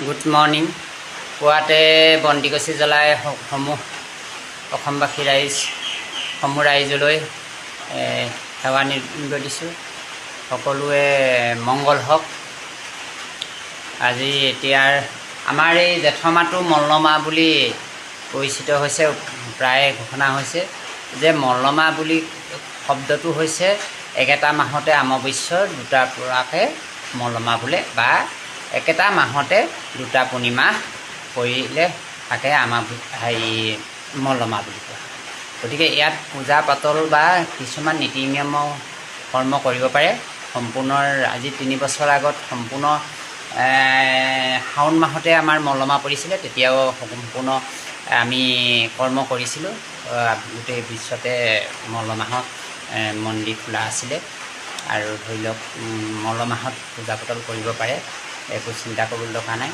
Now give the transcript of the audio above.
Good morning. পুৱাতে বন্তিগছি জ্বলাই সমূহ অসমবাসী সমূহ ৰাইজলৈ সেৱা নিৰ্গত দিছোঁ। সকলোৱে মংগল হওক। আজি এতিয়াৰ আমাৰ এই জেঠমাহটো মল্লমাহ বুলি পৰিচিত হৈছে, প্ৰায় ঘোষণা হৈছে যে মল্লমাহ বুলি শব্দটো হৈছে একেটা মাহতে অমাৱস্যাৰ দুটা পৰাকে মল্লমাহ বোলে, বা একেটা মাহতে দুটা পূৰ্ণিমা পৰিলে তাকে মল্লমাহ বুলি কোৱা। গতিকে ইয়াত পূজা পাতল বা কিছুমান নীতি নিয়ম কৰ্ম কৰিব পাৰে। সম্পূৰ্ণ আজি 3 বছৰ আগত সম্পূৰ্ণ শাওণ মাহতে আমাৰ মল্লমাহ পৰিছিলে, তেতিয়াও সম্পূৰ্ণ আমি কৰ্ম কৰিছিলোঁ। গোটেই বিশ্বতে মল্লমাহত মন্দিৰ খোলা আছিলে আৰু ধৰি লওক মল্লমাহত পূজা পাতল কৰিব পাৰে, একো চিন্তা কৰিবলৈ দৰকাৰ নাই।